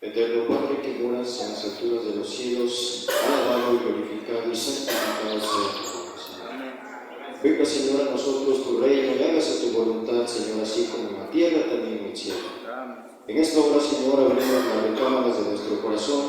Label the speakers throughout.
Speaker 1: Eterno Padre que moras en las alturas de los cielos, alabado y glorificado y santificado sea tu nombre, Señor. Venga, Señor, a nosotros tu reino y hágase tu voluntad, Señor, así como en la tierra, también en el cielo. En esta hora, Señor, abrimos las recámaras de nuestro corazón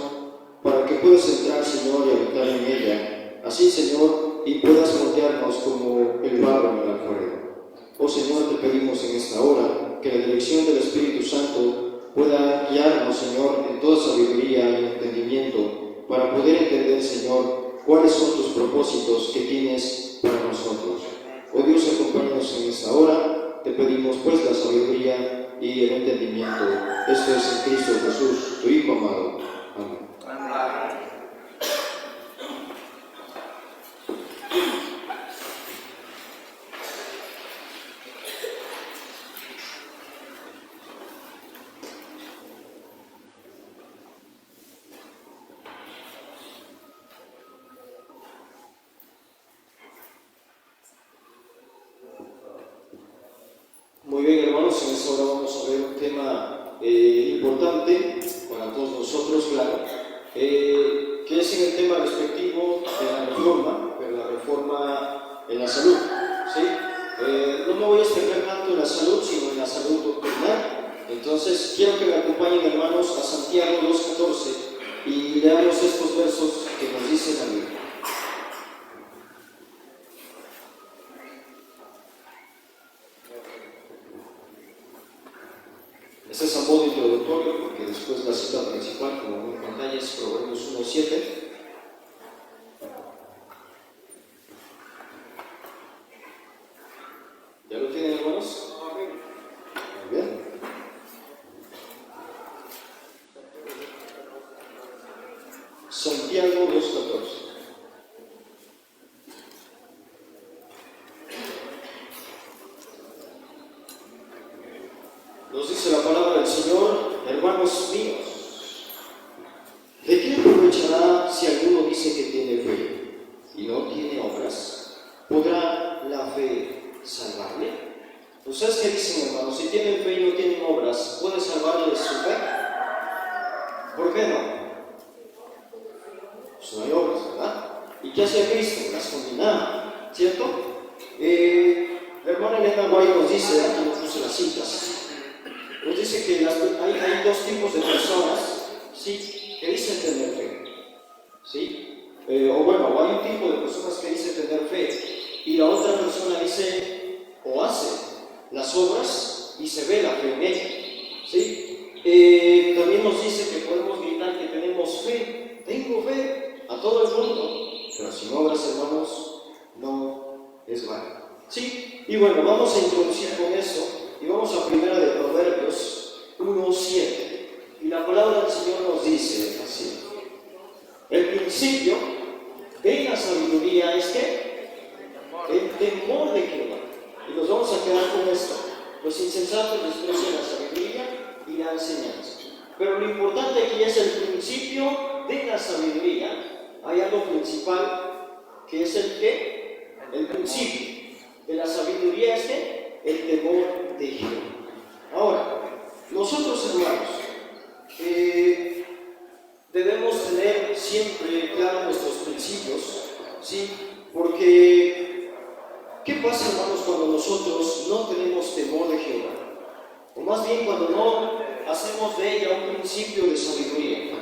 Speaker 1: para que puedas entrar, Señor, y habitar en ella. Así, Señor, y puedas moldearnos como el barro en el alfarero. Oh Señor, te pedimos en esta hora que la dirección del Espíritu Santo pueda guiarnos, Señor, en toda sabiduría y entendimiento para poder entender, Señor, cuáles son tus propósitos que tienes para nosotros. Oh Dios, acompáñanos en esta hora. Te pedimos pues la sabiduría y el entendimiento. Esto es en Cristo Jesús, tu Hijo amado. Amén. Muy bien, hermanos, en esta hora vamos a ver un tema importante para todos nosotros, claro, que es en el tema respectivo de la reforma, pero la reforma en la salud, ¿sí? No me voy a extender tanto en la salud, sino en la salud doctrinal. Entonces, quiero que me acompañen, hermanos, a Santiago 2:14 y leamos estos versos que nos dice la Biblia. Este es a modo introductorio, porque después la cita principal, como en pantalla, es Proverbios 1:7. ¿Ya lo tienen, hermanos? Muy bien. Santiago 2:14. Nos dice la palabra del Señor: hermanos míos, ¿de qué aprovechará si alguno dice que tiene fe y no tiene obras? ¿Podrá la fe salvarle? ¿Ustedes qué dicen, hermanos? Si tienen fe y no tienen obras, ¿puede salvarle de su fe? ¿Por qué no? Pues no hay obras, ¿verdad? ¿Y qué hace Cristo? Las condena, ¿cierto? La hermana Elena White nos dice, aquí nos puse las citas, nos dice que hay dos tipos de personas, ¿sí?, que dicen tener fe, ¿sí? Hay un tipo de personas que dicen tener fe y la otra persona dice o hace las obras y se ve la fe en ella, ¿sí? También nos dice que podemos gritar que tenemos fe, tengo fe a todo el mundo, pero sin obras, hermanos, no es válido, ¿sí? Y bueno, vamos a introducir con eso. Y vamos a primera de Proverbios 1:7. Y la palabra del Señor nos dice así: el principio de la sabiduría es que el temor de Jehová. Y nos vamos a quedar con esto: los insensatos desprecian la sabiduría y la enseñanza. Pero lo importante aquí es el principio de la sabiduría. Hay algo principal que es el que, el principio de la sabiduría es que el temor de Jehová. Ahora, nosotros, hermanos, debemos tener siempre claro nuestros principios, ¿sí? Porque, ¿qué pasa, hermanos, cuando nosotros no tenemos temor de Jehová? O más bien, cuando no hacemos de ella un principio de sabiduría.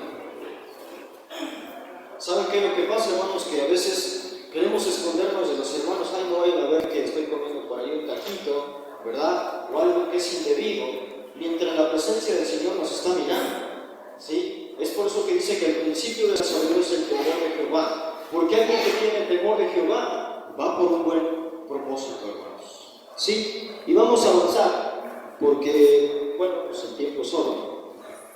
Speaker 1: ¿Saben qué es lo que pasa, hermanos? Que a veces queremos escondernos de los hermanos. Ay, no vayan a ver que estoy comiendo por ahí un taquito, ¿verdad? O algo que es indebido, mientras la presencia del Señor nos está mirando, ¿sí? Es por eso que dice que el principio de la sabiduría es el temor de Jehová. Porque alguien que tiene el temor de Jehová va por un buen propósito, hermanos, ¿sí? Y vamos a avanzar, porque, bueno, pues el tiempo es oro.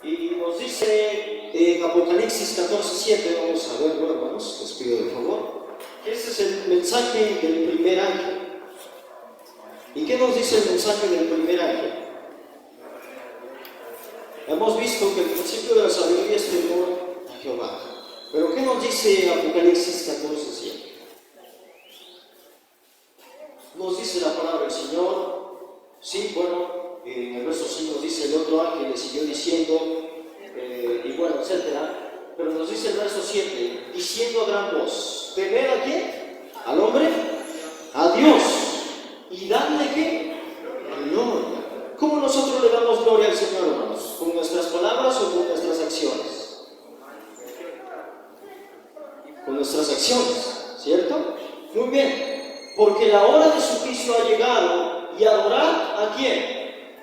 Speaker 1: Y nos dice en Apocalipsis 14:7, vamos a verlo, hermanos, les pido de favor. Ese es el mensaje del primer ángel. ¿Y qué nos dice el mensaje del primer ángel? Hemos visto que el principio de la sabiduría es temor a Jehová. Pero ¿qué nos dice Apocalipsis 14:7? Nos dice la palabra del Señor, sí, bueno, en el verso 5 nos dice: el otro ángel le siguió diciendo, y etcétera, pero nos dice el verso 7, diciendo a gran voz, ¿temed a quién? ¿Al hombre? A Dios. ¿Y dadle qué? Gloria. ¿Cómo nosotros le damos gloria al Señor, hermanos? ¿Con nuestras palabras o con nuestras acciones? Con nuestras acciones, ¿cierto? Muy bien, porque la hora de su juicio ha llegado, y adorar ¿a quién?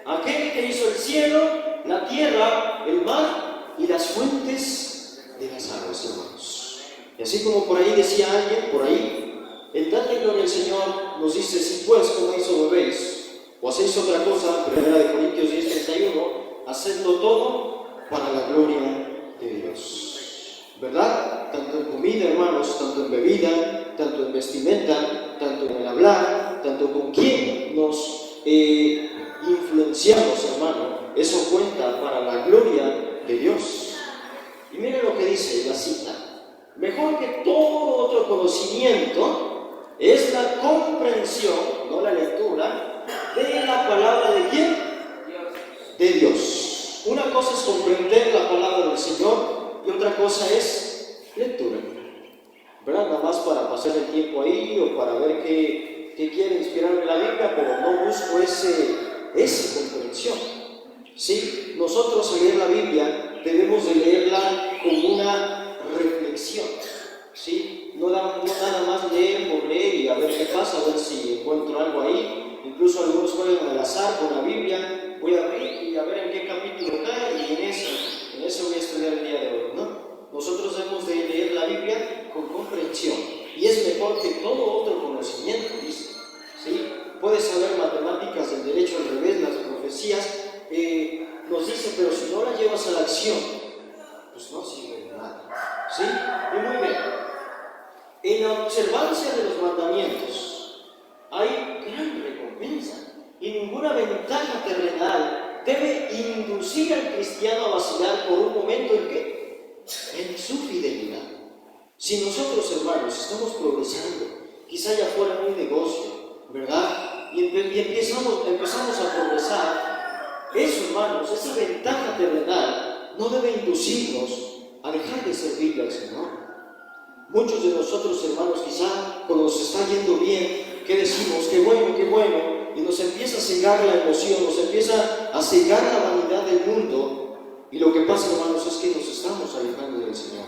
Speaker 1: Aquel que hizo el cielo, la tierra, el mar y las fuentes de las aguas, hermanos. Y así como por ahí decía alguien, por ahí, el darle gloria al Señor nos dice, si pues coméis o bebéis, o hacéis otra cosa, 1 Corintios 10:31, hacedlo todo para la gloria de Dios. ¿Verdad? Tanto en comida, hermanos, tanto en bebida, tanto en vestimenta, tanto en el hablar, tanto con quién nos influenciamos, hermano, eso cuenta para la gloria de Dios. Y miren lo que dice la cita: mejor que todo otro conocimiento es la comprensión, no la lectura, de la palabra de ¿quién? De Dios. Una cosa es comprender la palabra del Señor y otra cosa es lectura, ¿verdad? Nada más para pasar el tiempo ahí o para ver qué quiere inspirarme la Biblia, pero no busco esa comprensión. ¿Sí? Nosotros al leer la Biblia debemos de leerla con una reflexión, ¿sí? No nada más leer por leer y a ver qué pasa, a ver si encuentro algo ahí. Incluso algunos juegan al azar con la Biblia, voy a abrir y a ver en qué capítulo cae y en eso voy a estudiar el día de hoy, ¿no? Nosotros debemos de leer la Biblia con comprensión y es mejor que todo otro conocimiento, dice, ¿sí? Puedes saber matemáticas, el derecho al revés, las profecías, nos dice, pero si no la llevas a la acción, pues no sirve de nada, ¿sí? Y muy bien, en la observancia de los mandamientos hay gran recompensa y ninguna ventaja terrenal debe inducir al cristiano a vacilar por un momento en ¿qué? En su fidelidad. Si nosotros, hermanos, estamos progresando, quizá ya fuera un negocio, ¿verdad? Y empezamos a progresar, eso, hermanos, esa ventaja terrenal no debe inducirnos a dejar de servirle al Señor. Muchos de nosotros, hermanos, quizá cuando nos está yendo bien, ¿qué decimos? Qué bueno, y nos empieza a cegar la emoción, nos empieza a cegar la vanidad del mundo, y lo que pasa, hermanos, es que nos estamos alejando del Señor.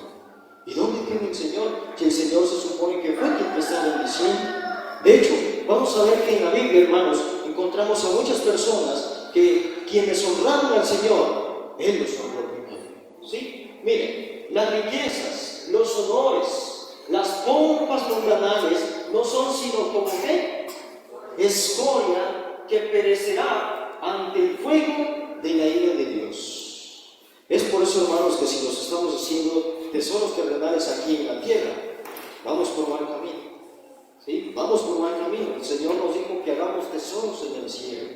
Speaker 1: ¿Y dónde queda el Señor? Que el Señor se supone que fue quien te está bendiciendo. De hecho, vamos a ver que en la Biblia, hermanos, encontramos a muchas personas que quienes honraron al Señor, Él los honró primero. ¿Sí? Miren, las riquezas, los honores, las pompas mundanales no son sino como ¿qué? Escoria que perecerá ante el fuego de la ira de Dios. Es por eso, hermanos, que si nos estamos haciendo tesoros terrenales aquí en la tierra, vamos por buen camino. ¿Sí? Vamos por buen camino. El Señor nos dijo que hagamos tesoros en el cielo,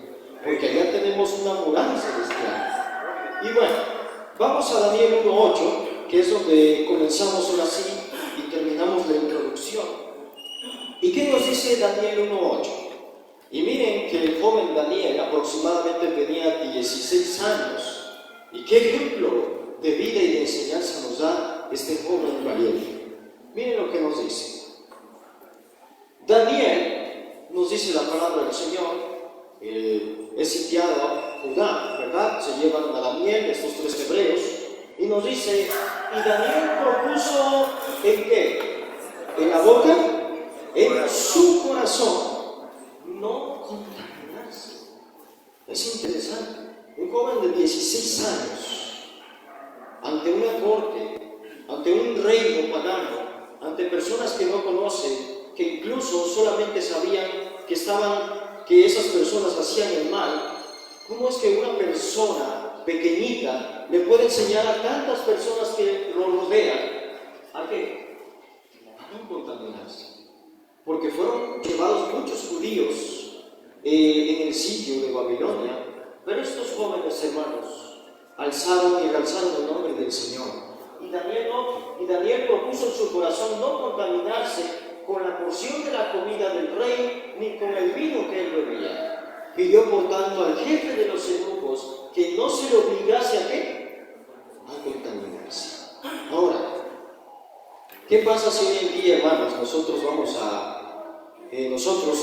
Speaker 1: porque allá tenemos una morada celestial. Y bueno, vamos a Daniel 1:8, que es donde comenzamos ahora sí y terminamos la introducción. ¿Y qué nos dice Daniel 1:8? Y miren que el joven Daniel aproximadamente tenía 16 años. ¿Y qué ejemplo de vida y de enseñanza nos da este joven valiente? Miren lo que nos dice. Daniel, nos dice la palabra del Señor, es sitiado a Judá, ¿verdad? Se llevan a Daniel, estos tres hebreos, y nos dice, y Daniel propuso ¿en qué? En la boca, en su corazón, no contaminarse. Es interesante, un joven de 16 años, ante una corte, ante un reino pagano, ante personas que no conocen, que incluso solamente sabían que esas personas hacían el mal. ¿Cómo es que una persona pequeñita le puede enseñar a tantas personas que lo rodean a qué? A no contaminarse. Porque fueron llevados muchos judíos en el sitio de Babilonia, pero estos jóvenes hermanos alzaron y realzaron el nombre del Señor. Y Daniel propuso en su corazón no contaminarse con la porción de la comida del rey, ni con el vino que él bebía. Pidió por tanto al jefe de los eunucos que no se le obligase a ¿qué? A contaminarse. ¿Qué pasa si hoy en día, hermanos, nosotros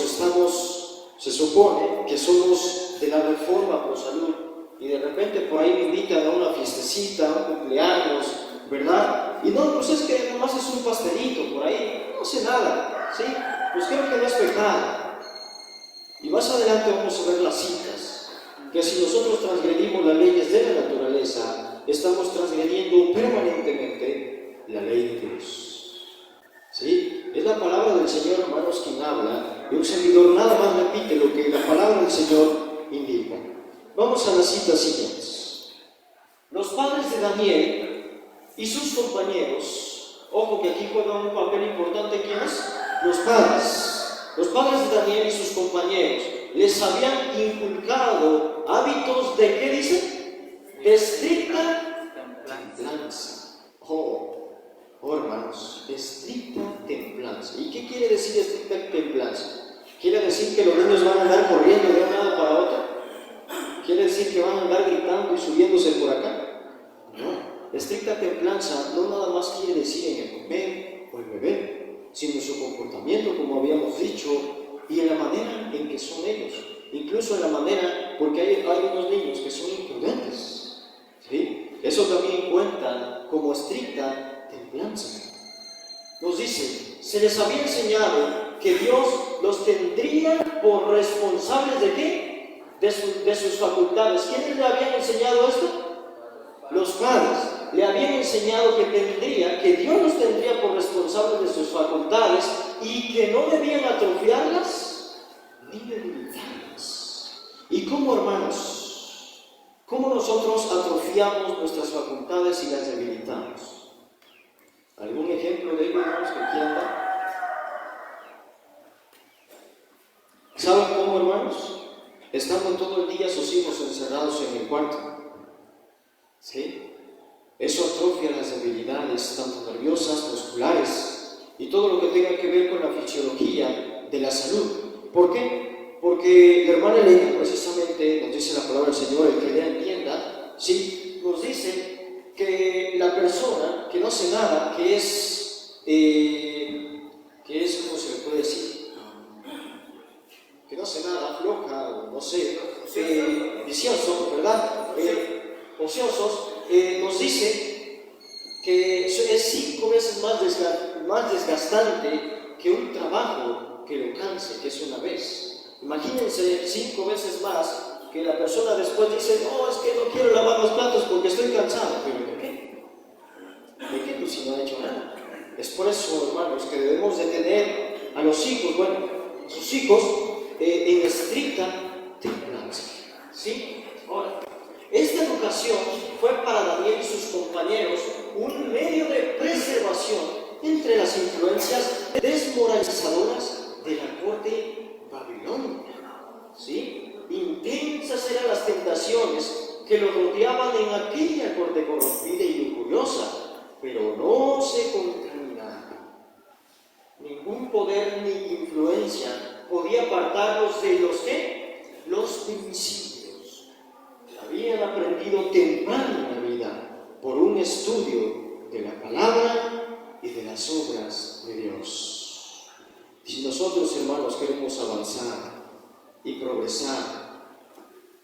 Speaker 1: estamos, se supone que somos de la Reforma Pro Salud y de repente por ahí me invitan a una fiestecita, a un cumpleaños, ¿verdad? Y no, pues es que nomás es un pastelito por ahí, no hace nada, ¿sí? Pues creo que no es pecado. Y más adelante vamos a ver las citas, que si nosotros transgredimos las leyes de la naturaleza, estamos transgrediendo permanentemente la ley de Dios. ¿Sí? Es la palabra del Señor, hermanos, quien habla, y un servidor nada más repite lo que la palabra del Señor indica. Vamos a las citas siguientes. Los padres de Daniel y sus compañeros, ojo que aquí juegan un papel importante, ¿quiénes? Los padres. Los padres de Daniel y sus compañeros les habían inculcado hábitos de, ¿qué dice? De estricta templanza. Hermanos, estricta templanza. ¿Y qué quiere decir estricta templanza? ¿Quiere decir que los niños van a andar corriendo de un lado para otro? ¿Quiere decir que van a andar gritando y subiéndose por acá? No. Estricta templanza no nada más quiere decir en el comer o el beber, sino en su comportamiento, como habíamos dicho, y en la manera en que son ellos. Incluso en la manera, porque hay unos niños que son imprudentes, ¿sí? Eso también cuenta como estricta templanza. Nos dice, se les había enseñado que Dios los tendría por responsables ¿de qué? De sus facultades. ¿Quiénes le habían enseñado esto? Los padres. Le habían enseñado que Dios los tendría por responsables de sus facultades y que no debían atrofiarlas ni debilitarlas. ¿Y cómo, hermanos? ¿Cómo nosotros atrofiamos nuestras facultades y las debilitamos? ¿Algún ejemplo de ello, hermanos, que quieran dar? ¿Saben cómo, hermanos? Estando todo el día sus hijos encerrados en el cuarto. ¿Sí? Eso atrofia las debilidades, tanto nerviosas, musculares, y todo lo que tenga que ver con la fisiología de la salud. ¿Por qué? Porque la hermana Elena, precisamente, nos dice la palabra del Señor, el que la entienda, ¿sí? Nos dice que la persona que no hace nada, que es, ¿cómo se le puede decir? Que no hace nada, floja, o no sé, vicioso, ¿verdad? Ociosos, nos dice que es 5 veces más desgastante que un trabajo que lo canse, que es una vez. Imagínense 5 veces más que la persona después dice, no, es que no quiero lavar los platos porque estoy cansado. ¿Pero de qué? ¿De qué? Pues si no ha hecho nada. Es por eso, hermanos, que debemos de tener a los hijos, sus hijos, en estricta templanza. ¿Sí? Ahora, esta educación fue para Daniel y sus compañeros un medio de preservación entre las influencias desmoralizadoras de la corte babilónica. ¿Sí? Intensas eran las tentaciones que los rodeaban en aquella corte corrompida y lujuriosa, pero no se contaminaban. Ningún poder ni influencia podía apartarlos de los principios. Habían aprendido temprano en la vida por un estudio de la palabra y de las obras de Dios. Si nosotros, hermanos, queremos avanzar y progresar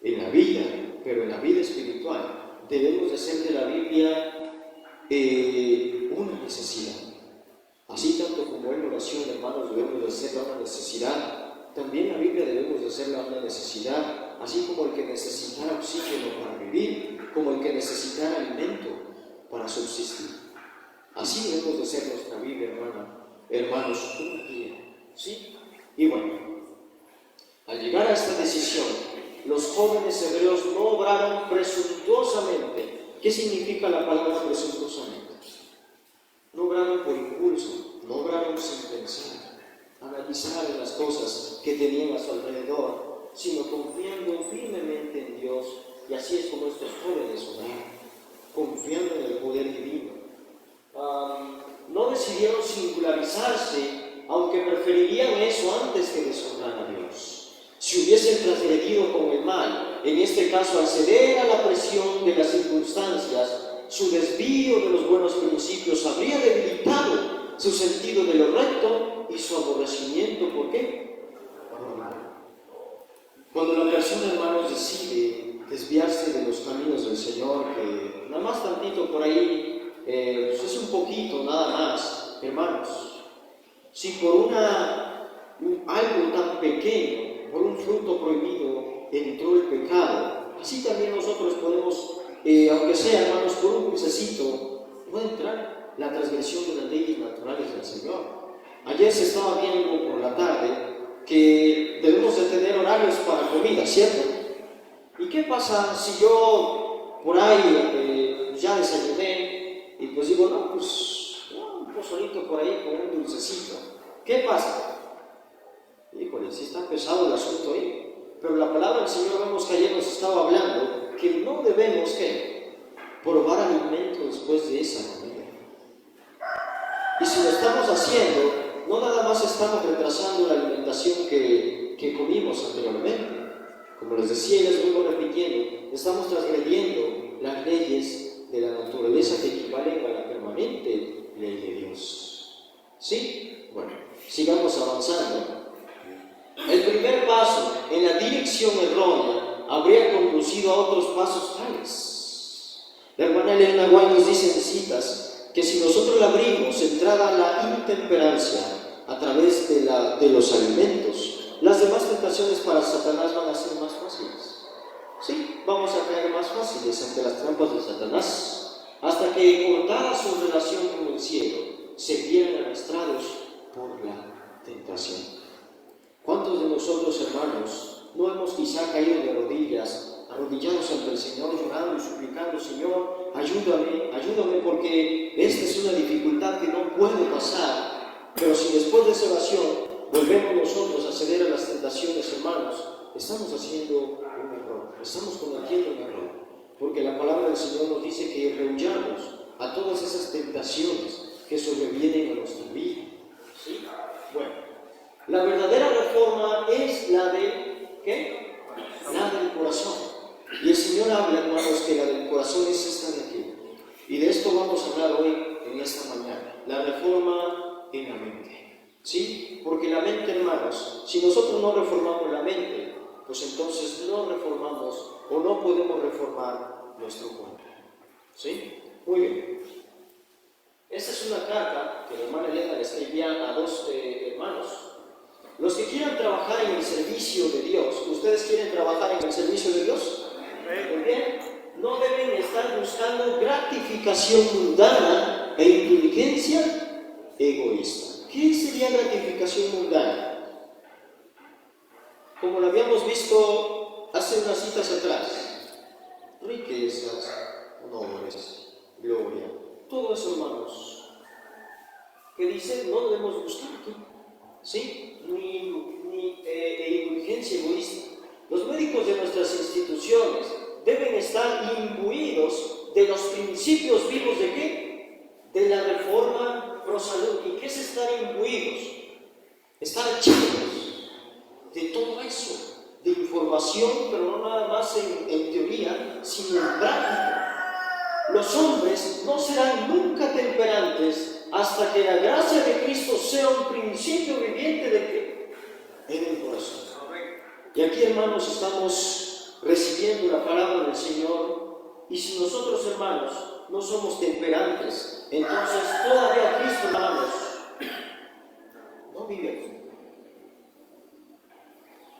Speaker 1: en la vida, pero en la vida espiritual, debemos de hacer de la Biblia una necesidad. Así tanto como en oración, hermanos, debemos de hacerla una necesidad, también la Biblia debemos de hacerla una necesidad, así como el que necesitara oxígeno para vivir, como el que necesitara alimento para subsistir. Así debemos de hacer nuestra Biblia, hermanos, un día. ¿Sí? Y bueno, al llegar a esta decisión, los jóvenes hebreos no obraron presuntuosamente. ¿Qué significa la palabra presuntuosamente? No obraron por impulso, no obraron sin pensar, analizar las cosas que tenían a su alrededor, sino confiando firmemente en Dios, y así es como estos jóvenes oraron, confiando en el poder divino. No decidieron singularizarse, aunque preferirían eso antes que deshonrar a Dios. Si hubiesen transgredido con el mal, en este caso al ceder a la presión de las circunstancias, su desvío de los buenos principios habría debilitado su sentido de lo recto y su aborrecimiento, ¿por qué? Por lo malo. Cuando la persona, hermanos, decide desviarse de los caminos del Señor, que nada más tantito por ahí, pues es un poquito, nada más, hermanos, si por algo tan pequeño, por un fruto prohibido, entró el pecado, así también nosotros podemos, aunque sea, hermanos, por un crucecito, puede entrar la transgresión de las leyes naturales del Señor. Ayer se estaba viendo por la tarde que debemos de tener horarios para comida, ¿cierto? ¿Y qué pasa si yo por ahí ya desayuné y pues digo, no, pues un pozolito por ahí con un dulcecito? ¿Qué pasa? Híjole, sí está pesado el asunto ahí. Pero la palabra del Señor, vemos que ayer nos estaba hablando que no debemos, ¿qué? Probar alimento después de esa comida. Y si lo estamos haciendo, no nada más estamos retrasando la alimentación que comimos anteriormente. Como les decía y les vuelvo repitiendo, estamos transgrediendo las leyes de la naturaleza que equivalen a la permanente ley de Dios. ¿Sí? Bueno, sigamos avanzando. El primer paso en la dirección errónea habría conducido a otros pasos tales. La hermana Elena White nos dice en citas que si nosotros le abrimos entrada a la intemperancia a través de los alimentos, las demás tentaciones para Satanás van a ser más fáciles. Sí, vamos a caer más fáciles ante las trampas de Satanás, hasta que cortada su relación con el cielo, se vieran arrastrados por la tentación. ¿Cuántos de nosotros, hermanos, no hemos quizá caído de rodillas, arrodillados ante el Señor, llorando y suplicando, Señor, ayúdame porque esta es una dificultad que no puedo pasar? Pero si después de esa oración volvemos nosotros a ceder a las tentaciones, hermanos, estamos haciendo un error, estamos cometiendo un error, porque la palabra del Señor nos dice que rehuyamos a todas esas tentaciones que sobrevienen a nuestra vida. ¿Sí? Bueno. La verdadera reforma es la de, ¿qué? La del corazón. Y el Señor habla, hermanos, que la del corazón es esta de aquí. Y de esto vamos a hablar hoy, en esta mañana. La reforma en la mente. ¿Sí? Porque la mente, hermanos, si nosotros no reformamos la mente, pues entonces no reformamos o no podemos reformar nuestro cuerpo. ¿Sí? Muy bien. Esta es una carta que la hermana Elena le escribía a dos hermanos. Los que quieran trabajar en el servicio de Dios, ¿ustedes quieren trabajar en el servicio de Dios? Muy bien. No deben estar buscando gratificación mundana e indulgencia egoísta. ¿Qué sería gratificación mundana? Como lo habíamos visto hace unas citas atrás, riquezas, honores, gloria, todo eso, hermanos, que dicen no debemos buscar aquí. ¿Sí? Ni indulgencia egoísta. Los médicos de nuestras instituciones deben estar imbuidos de los principios vivos ¿de qué? De la reforma pro salud. ¿Y qué es estar imbuidos? Estar llenos de todo eso, de información, pero no nada más en teoría, sino en práctica. Los hombres no serán nunca temperantes hasta que la gracia de Cristo sea un principio viviente de qué? En el corazón. Y aquí, hermanos, estamos recibiendo la palabra del Señor, y si nosotros, hermanos, no somos temperantes, entonces todavía Cristo, hermanos, no vive aquí.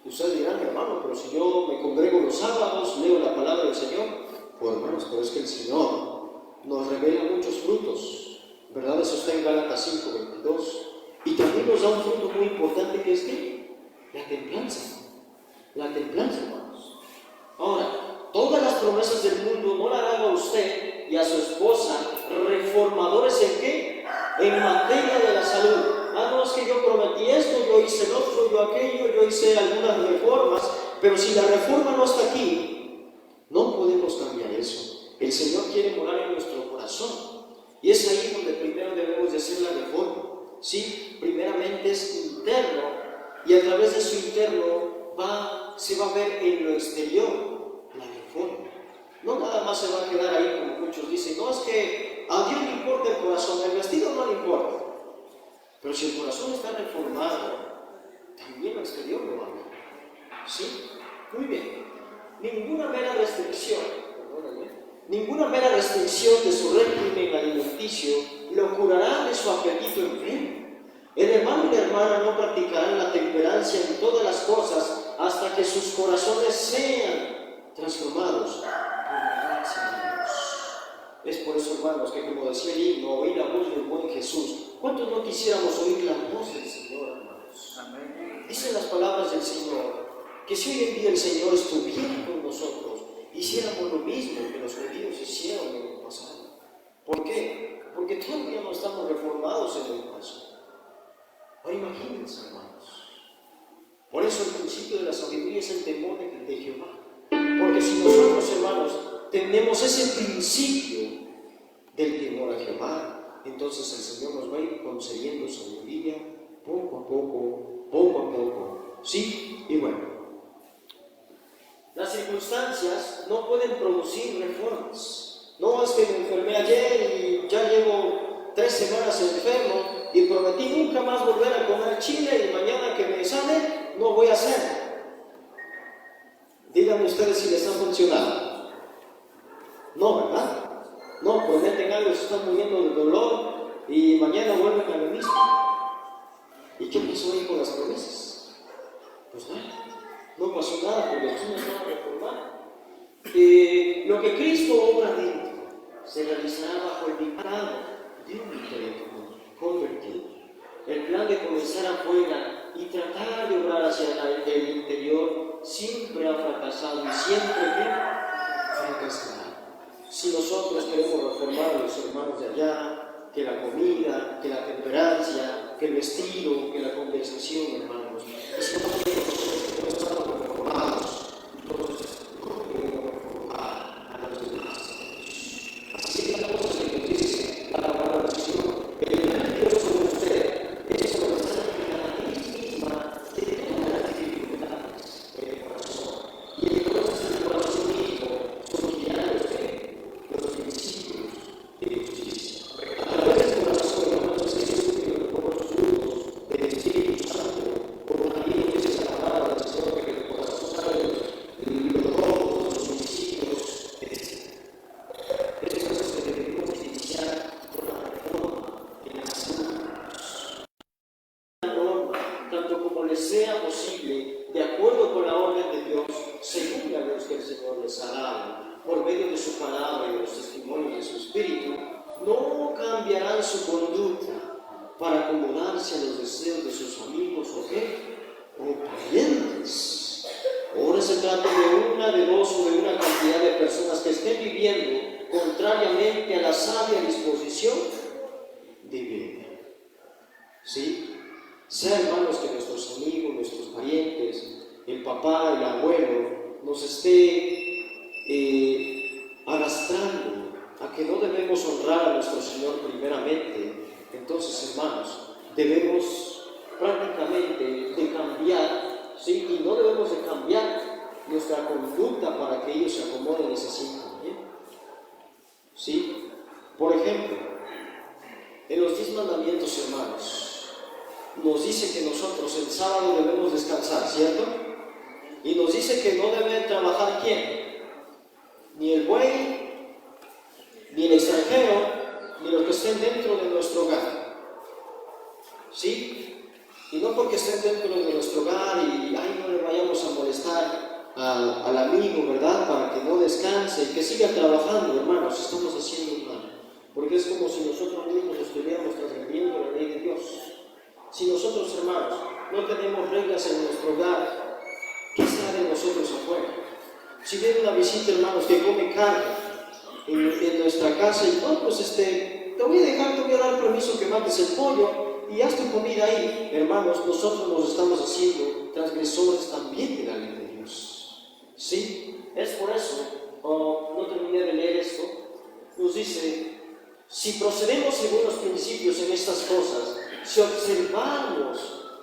Speaker 1: Y ustedes dirán, hermano, pero si yo me congrego los sábados, leo la palabra del Señor, pues hermanos, pero es que el Señor nos revela muchos frutos, ¿verdad? Eso está en Gálatas 5:22. Y también nos da un fruto muy importante que es ¿qué? La templanza. La templanza, hermanos. Ahora, todas las promesas del mundo no la hagan a usted y a su esposa reformadores en qué? En materia de la salud. No, es que yo prometí esto, yo hice el otro, yo aquello, yo hice algunas reformas, pero si la reforma no está aquí, no podemos cambiar eso. El Señor quiere morar en nuestro corazón. Y es ahí donde primero debemos de hacer la reforma. Sí, primeramente es interno, y a través de su interno se va a ver en lo exterior la reforma. No nada más se va a quedar ahí como muchos dicen, no, es que a Dios le importa el corazón, el vestido no le importa. Pero si el corazón está reformado, también lo exterior lo va a ver. ¿Sí? Muy bien. Ninguna mera restricción de su régimen alimenticio lo curará de su apetito enfermo. El hermano y la hermana no practicarán la temperancia en todas las cosas hasta que sus corazones sean transformados por la gracia de Dios. Es por eso, hermanos, que como decía el himno, oír la voz del buen Jesús. ¿Cuántos no quisiéramos oír la voz del Señor, hermanos? Amén. Dicen las palabras del Señor, que si hoy en día el Señor estuviera con nosotros, hiciéramos lo mismo que los judíos hicieron en el pasado. ¿Por qué? Porque todavía no estamos reformados en el pasado. Ahora imagínense, hermanos. Por eso el principio de la sabiduría es el temor de Jehová. Porque si nosotros, hermanos, tenemos ese principio del temor a Jehová, entonces el Señor nos va a ir concediendo sabiduría poco a poco. ¿Sí? Y bueno, las circunstancias no pueden producir reformas. No es que me enfermé ayer y ya llevo 3 semanas enfermo y prometí nunca más volver a comer chile y mañana que me sane no voy a hacer. Díganme ustedes si les ha funcionado. No, ¿verdad? No, prometen algo, se están muriendo de dolor y mañana vuelven a lo mismo. ¿Y qué pasó ahí con las promesas? Pues nada, no pasó nada porque aquí no estaba reformado. Lo que Cristo obra dentro se realizará bajo el dictado de un intelecto convertido. El plan de comenzar afuera y tratar de obrar hacia el interior siempre ha fracasado y siempre fracasará. Si nosotros queremos reformar a los hermanos de allá, que la comida, que la temperancia, que el vestido, que la conversación, hermanos, y si no estamos reformados, entonces ¿cómo podemos reformar a los demás? Así que la cosa que dice la valoración, el gran Dios sobre usted es comenzar en la raíz misma de todas las dificultades del corazón. Y entonces el corazón mismo surgirá los principios de justicia. A través del corazón, hermanos, se surgen por los frutos del Espíritu Santo, por la vida que se palabra del Señor, que el corazón sabe los rojos, los principios, etc. Esto es lo que debemos iniciar con la reforma en la salud. Tanto como les sea posible, de acuerdo con la orden de Dios, según la luz que el Señor les ha dado, por medio de su palabra y de los testimonios de su Espíritu, no cambiarán su conducta para acomodarse a los deseos de sus amigos o parientes. Ahora se trata de una, de dos o de una cantidad de personas que estén viviendo contrariamente a la sabia disposición divina. ¿Sí? Sea, hermanos, que nuestros amigos, nuestros parientes, el papá, el abuelo, nos esté arrastrando a que no debemos honrar a nuestro Señor primeramente, entonces, hermanos, debemos prácticamente de cambiar, ¿sí? Y no debemos de cambiar nuestra conducta para que ellos se acomoden y se sientan bien. ¿Sí? Por ejemplo, en los 10 mandamientos, hermanos, nos dice que nosotros el sábado debemos descansar, ¿cierto? Y nos dice que no debe trabajar ¿quién? Ni el buey, ni el extranjero, ni los que estén dentro de nuestro hogar. ¿Sí? Y no porque estén dentro de nuestro hogar y no le vayamos a molestar al amigo, ¿verdad? Para que no descanse y que siga trabajando, hermanos, estamos haciendo mal. Porque es como si nosotros mismos estuviéramos transgrediendo la ley de Dios. Si nosotros, hermanos, no tenemos reglas en nuestro hogar, ¿qué será de nosotros afuera? Si viene una visita, hermanos, que come carne en nuestra casa y no, pues te voy a dar permiso que mates el pollo y haz tu comida ahí. Hermanos, nosotros nos estamos haciendo transgresores también de la ley de Dios. ¿Sí? Es por eso, no terminé de leer esto, nos dice, si procedemos según los principios en estas cosas, si observamos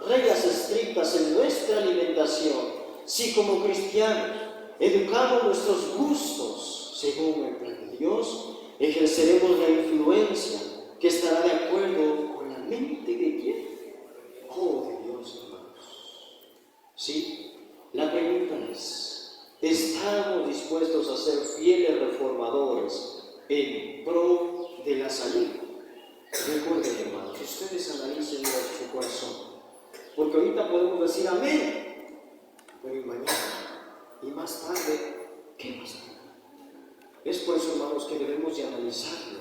Speaker 1: reglas estrictas en nuestra alimentación, si como cristianos educamos nuestros gustos según el plan de Dios, ejerceremos la influencia que estará de acuerdo con la mente de quién? Oh, de Dios, hermanos. ¿Sí? La pregunta es, ¿estamos dispuestos a ser fieles reformadores en pro de la salud? Recuerden, hermanos, ustedes analicen su corazón. Porque ahorita podemos decir amén, pero y mañana, y más tarde, ¿qué pasa? Es por eso, hermanos, que debemos de analizarlo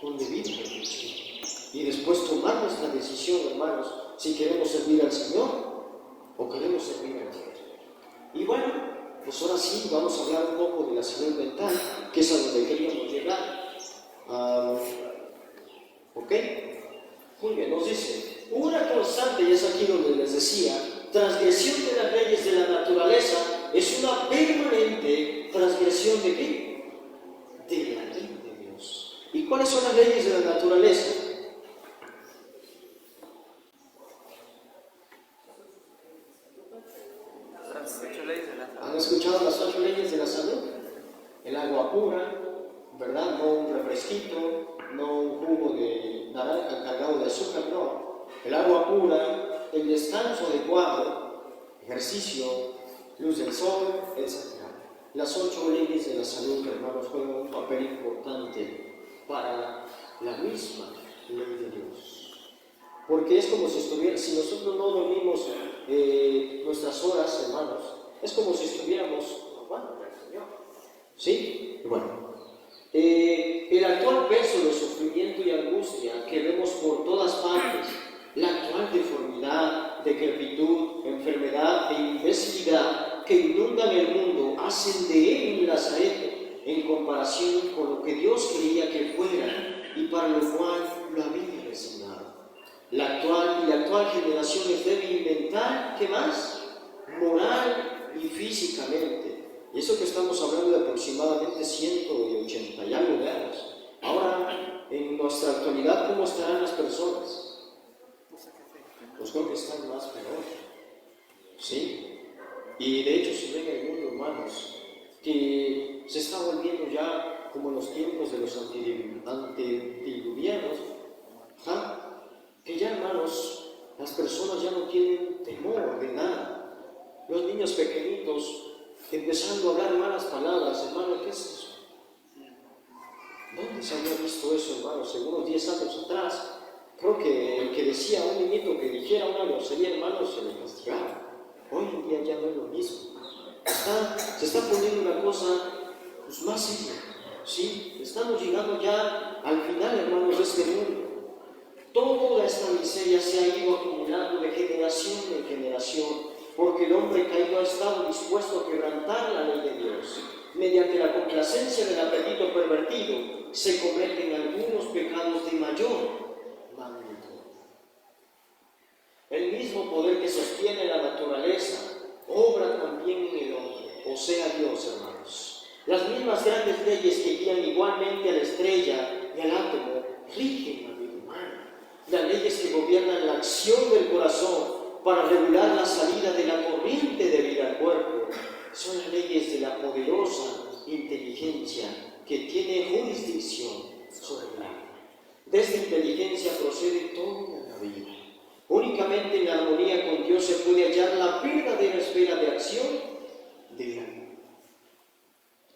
Speaker 1: con debido reflexión y después tomar nuestra decisión, hermanos, si queremos servir al Señor o queremos servir al Dios. Y bueno, pues ahora sí vamos a hablar un poco de la salud mental, que es a donde queríamos llegar. ¿Ok? Muy bien, nos dice, una constante, y es aquí donde les decía, transgresión de las leyes de la naturaleza es una permanente transgresión de qué? De la ley de Dios. ¿Y cuáles son las leyes de la naturaleza? ¿Han escuchado las 8 leyes de la salud? El agua pura, ¿verdad? No un refresquito, no un jugo de naranja cargado de azúcar, no. El agua pura, el descanso adecuado, ejercicio, luz del sol, etc. Las 8 leyes de la salud, hermanos, juegan un papel importante para la misma ley de Dios. Porque es como si estuviera, si nosotros no dormimos nuestras horas, hermanos, es como si estuviéramos robando al Señor. ¿Sí? Bueno, el actual peso de sufrimiento y angustia que vemos por todas partes, la actual deformidad, decrepitud, enfermedad e imbecilidad que inundan el mundo, hacen de él un lazarete en comparación con lo que Dios quería que fuera y para lo cual lo había resignado. La actual generación es débil mental, ¿qué más? Moral y físicamente. Y eso que estamos hablando de aproximadamente 180 y algo de años. Ahora, en nuestra actualidad, ¿cómo estarán las personas? Pues creo que están más peor. ¿Sí? Y de hecho se ve en el mundo, hermanos, que se está volviendo ya como en los tiempos de los antediluvianos, que ya, hermanos, las personas ya no tienen temor de nada. Los niños pequeñitos empezando a hablar malas palabras, hermano, ¿qué es eso? ¿Dónde se había visto eso, hermano? Según unos 10 años atrás, creo que el que decía a un niñito que dijera una grosería, hermano, se le castigaba. Hoy en día ya no es lo mismo. Se está poniendo una cosa pues, más seria. ¿Sí? Estamos llegando ya al final, hermanos, de este mundo. Toda esta miseria se ha ido acumulando de generación en generación, porque el hombre caído ha estado dispuesto a quebrantar la ley de Dios. Mediante la complacencia del apetito pervertido, se cometen algunos pecados de mayor magnitud. El mismo poder que sostiene la naturaleza obra también en el hombre, o sea Dios, hermanos. Las mismas grandes leyes que guían igualmente a la estrella y al átomo rigen la vida humana. Las leyes que gobiernan la acción del corazón para regular la salida de la corriente de vida al cuerpo son las leyes de la poderosa inteligencia que tiene jurisdicción sobre el alma. De esta inteligencia procede toda la vida. Únicamente en la armonía con Dios se puede hallar la verdadera esfera de acción de la vida.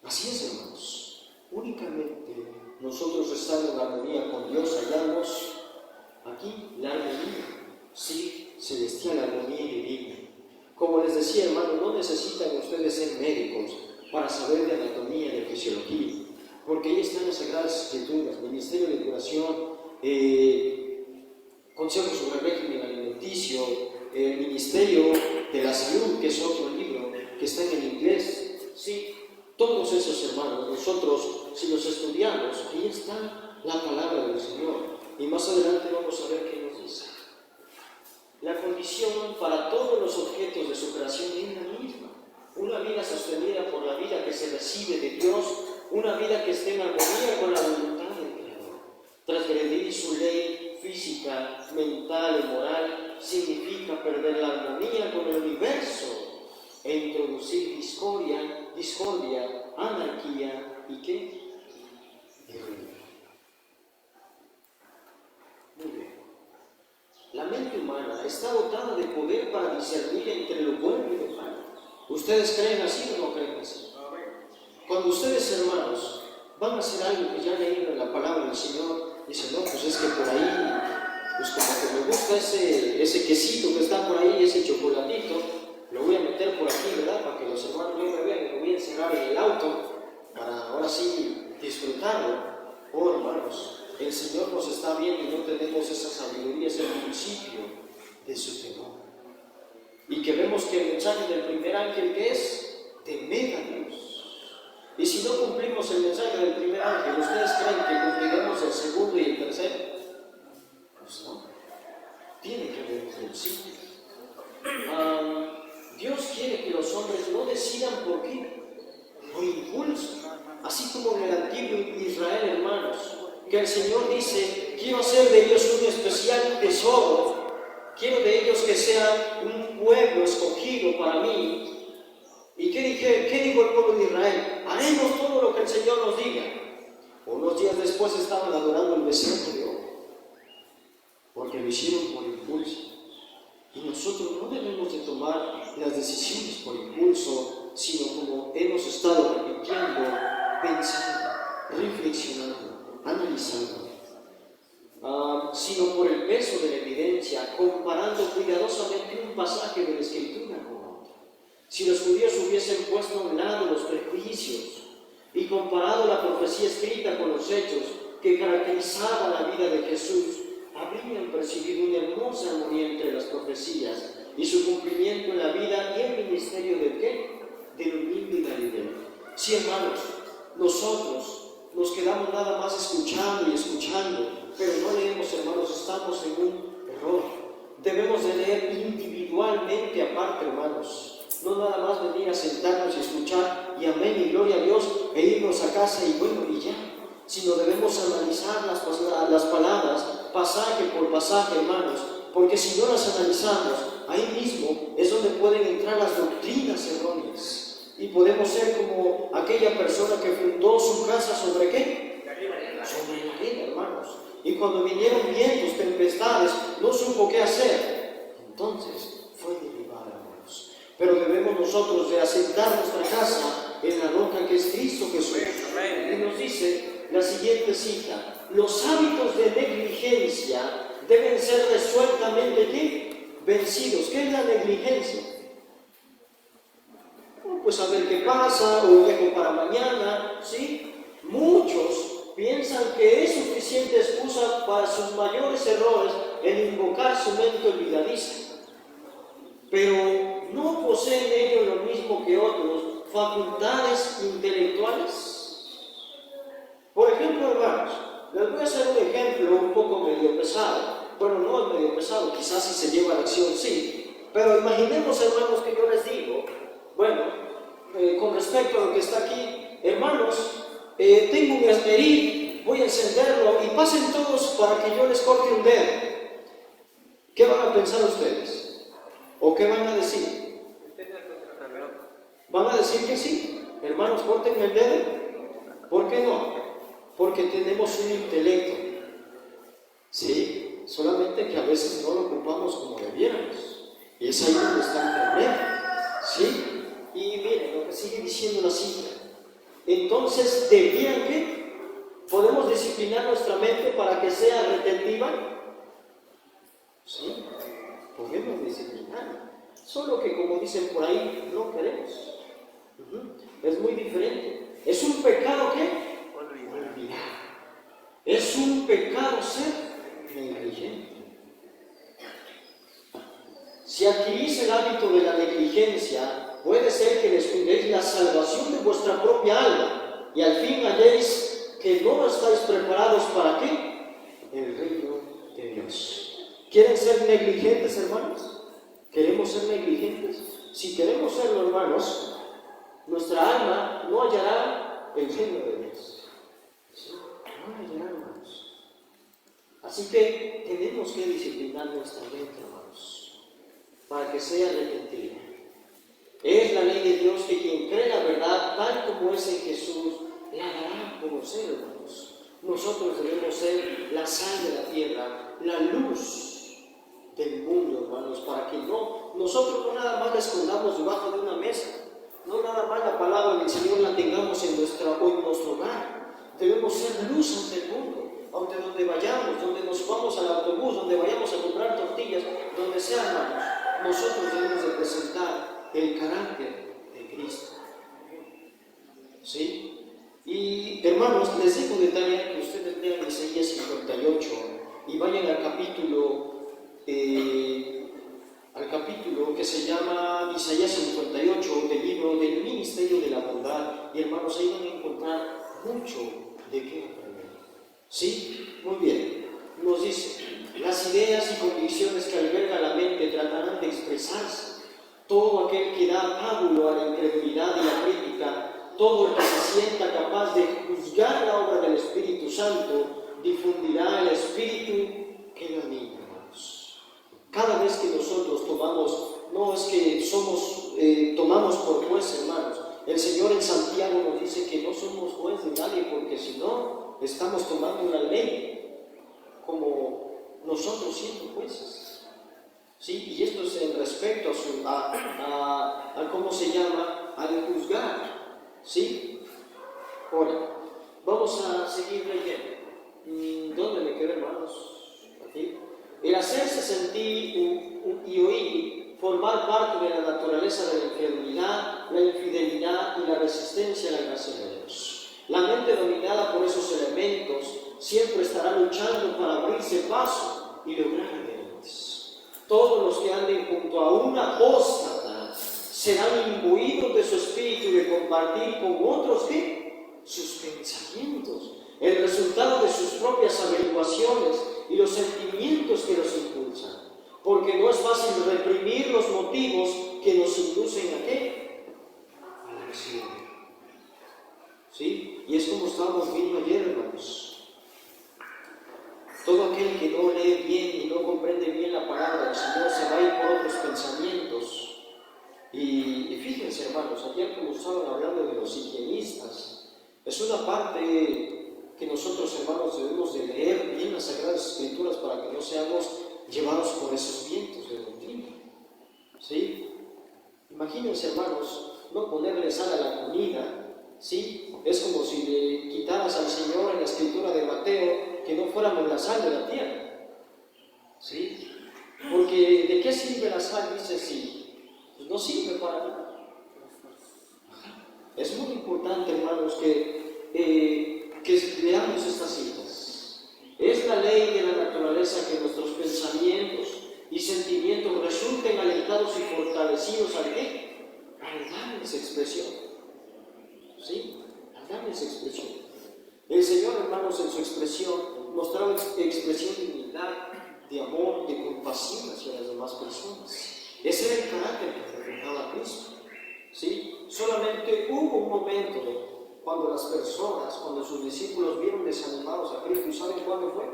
Speaker 1: Así es, hermanos. Únicamente nosotros estando en armonía con Dios hallamos aquí la armonía, sí, celestial, armonía y divina. Como les decía, hermano, no necesitan ustedes ser médicos para saber de anatomía y de fisiología, porque ahí están las Sagradas Escrituras, Ministerio de Curación, Consejo sobre el Régimen Alimenticio, el Ministerio de la Salud, que es otro libro que está en inglés, sí, todos esos, hermanos, nosotros, si los estudiamos, ahí está la palabra del Señor. Y más adelante vamos a ver qué nos dice. La condición para todos los objetos de su creación es la misma. Una vida sostenida por la vida que se recibe de Dios, una vida que esté en armonía con la voluntad del Creador. Transgredir su ley física, mental y moral significa perder la armonía con el universo e introducir discordia, anarquía y ¿qué? Y ruina. Muy bien. La mente humana
Speaker 2: está dotada de poder para discernir entre lo bueno y lo malo. ¿Ustedes creen así o no creen así? Cuando ustedes, hermanos, van a hacer algo que ya leyeron en la palabra del Señor, dicen, no, pues es que por ahí, pues como que me gusta ese quesito que está por ahí, ese chocolatito, lo voy a meter por aquí, ¿verdad? Para que los hermanos no me vean, lo voy a encerrar en el auto, para ahora sí disfrutarlo. Oh, hermanos, el Señor nos está viendo y no tenemos esa sabiduría, ese principio de su temor. Y que vemos que el mensaje del primer ángel, que es temer a Dios. Y si no cumplimos el mensaje del primer ángel, ¿ustedes creen que cumpliremos el segundo y el tercero? Pues no. Tiene que haber un principio. Dios quiere que los hombres no decidan por qué, por impulso. Así como en el antiguo Israel, hermanos, que el Señor dice, quiero hacer de ellos un especial tesoro, quiero de ellos que sean un pueblo escogido para mí. ¿Y qué dijo el pueblo de Israel? Haremos todo lo que el Señor nos diga. Unos días después estaban adorando el becerro de oro, porque lo hicieron por impulso. Y nosotros no debemos de tomar las decisiones por impulso, sino como hemos estado repitiendo, pensando, reflexionando, analizando, sino por el peso de la evidencia, comparando cuidadosamente un pasaje de la Escritura con otro. Si los judíos hubiesen puesto a un lado los prejuicios y comparado la profecía escrita con los hechos que caracterizaban la vida de Jesús, habrían percibido una hermosa armonía entre las profecías y su cumplimiento en la vida y el ministerio del ¿qué? Del humilde Galileo. Sí, hermanos, nosotros nos quedamos nada más escuchando y escuchando, pero no leemos, hermanos, estamos en un error. Debemos de leer individualmente aparte, hermanos. No nada más venir a sentarnos y escuchar y amén y gloria a Dios e irnos a casa y bueno y ya, sino debemos analizar las palabras pasaje por pasaje, hermanos, porque si no las analizamos, ahí mismo es donde pueden entrar las doctrinas erróneas y podemos ser como aquella persona que fundó su casa ¿sobre qué? Sobre la arena, hermanos, y cuando vinieron vientos, tempestades, no supo qué hacer, entonces fue derribada, hermanos. Pero debemos nosotros de asentar nuestra casa en la roca que es Cristo Jesús. Y nos dice la siguiente cita: los hábitos de negligencia deben ser resueltamente ¿qué? Vencidos. ¿Qué es la negligencia? Pues a ver qué pasa, o dejo para mañana, ¿sí? Muchos piensan que es suficiente excusa para sus mayores errores el invocar su mente olvidadiza, pero no poseen ellos lo mismo que otros facultades intelectuales. Por ejemplo, hermanos, les voy a hacer un ejemplo un poco medio pesado. Bueno, no es medio pesado, quizás si se lleva a la acción sí, pero imaginemos, hermanos, que yo les digo, bueno, con respecto a lo que está aquí, hermanos, tengo un esmeril, voy a encenderlo y pasen todos para que yo les corte un dedo. ¿Qué van a pensar ustedes? ¿O qué van a decir? ¿Van a decir que sí? Hermanos, corten el dedo. ¿Por qué no? Porque tenemos un intelecto, ¿sí? Solamente que a veces no lo ocupamos como debiéramos. Y es ahí donde está el problema, ¿sí? Y miren lo que sigue diciendo la cita. Entonces, ¿debían qué? ¿Podemos disciplinar nuestra mente para que sea retentiva? Sí, podemos disciplinar. Solo que, como dicen por ahí, no queremos. Es muy diferente. ¿Es un pecado qué? Olvidar. Es un pecado ser negligente. Si adquirís el hábito de la negligencia, puede ser que descuidéis la salvación de vuestra propia alma y al fin halléis que no estáis preparados para qué? El reino de Dios. ¿Quieren ser negligentes, hermanos? ¿Queremos ser negligentes? Si queremos serlo, hermanos, nuestra alma no hallará el reino de Dios. ¿Sí? No hallará, hermanos. Así que tenemos que disciplinar nuestra mente, hermanos, para que sea retentiva. Es la ley de Dios que quien cree la verdad, tal como es en Jesús, la dará a conocer, hermanos. Nosotros debemos ser la sal de la tierra, la luz del mundo, hermanos, para que nosotros no nada más la escondamos debajo de una mesa, no nada más la palabra del Señor la tengamos en nuestro hogar. Debemos ser luz ante el mundo, ante donde vayamos, donde nos vamos al autobús, donde vayamos a comprar tortillas, donde sea, hermanos, nosotros debemos de presentar el carácter de Cristo. ¿Sí? Y hermanos, les dejo de tarea que ustedes lean Isaías 58 y vayan al capítulo que se llama Isaías 58 del libro del Ministerio de la Bondad. Y hermanos, ahí van a encontrar mucho de qué aprender. ¿Sí? Muy bien. Nos dice, las ideas y convicciones que alberga la mente tratarán de expresarse. Todo aquel que da pábulo a la incredulidad y la crítica, todo el que se sienta capaz de juzgar la obra del Espíritu Santo, difundirá el Espíritu que lo anima, hermanos. Cada vez que nosotros tomamos por juez, hermanos, el Señor en Santiago nos dice que no somos juez de nadie, porque si no, estamos tomando una ley como nosotros siendo jueces. ¿Sí? Y esto es en respecto a cómo se llama, al juzgar. ¿Sí? Ahora, vamos a seguir leyendo. ¿Dónde me quedé, hermanos? Aquí. El hacerse sentir y oír, formar parte de la naturaleza de la incredulidad, la infidelidad y la resistencia a la gracia de Dios. La mente dominada por esos elementos siempre estará luchando para abrirse paso y lograr adherencias. Todos los que anden junto a una apóstata serán imbuidos de su espíritu y de compartir con otros ¿qué? Sus pensamientos, el resultado de sus propias averiguaciones y los sentimientos que los impulsan, porque no es fácil reprimir los motivos que nos inducen ¿a qué? A la acción. ¿Sí? Y es como estábamos viendo ayer, hermanos. Todo aquel que no lee bien y no comprende bien la palabra del Señor se va a ir por otros pensamientos. Y fíjense, hermanos, ayer como estaban hablando de los higienistas, es una parte que nosotros, hermanos, debemos de leer bien las Sagradas Escrituras para que no seamos llevados por esos vientos de doctrina. ¿Sí? Imagínense, hermanos, no ponerle sal a la comida. ¿Sí? Es como si le quitaras al Señor en la Escritura de Mateo que no fuéramos la sal de la tierra. ¿Sí? Porque ¿de qué sirve la sal? Dice sí. Pues no sirve para nada. Es muy importante, hermanos, que leamos estas citas. Es la ley de la naturaleza que nuestros pensamientos y sentimientos resulten alentados y fortalecidos ¿al qué? Al darles expresión. ¿Sí? Al darles expresión. El Señor, hermanos, en su expresión mostraba expresión de humildad, de amor, de compasión hacia las demás personas. Ese era el carácter que reflejaba Cristo. ¿Sí? Solamente hubo un momento cuando las personas, cuando sus discípulos vieron desanimados a Cristo. ¿Y saben cuándo fue?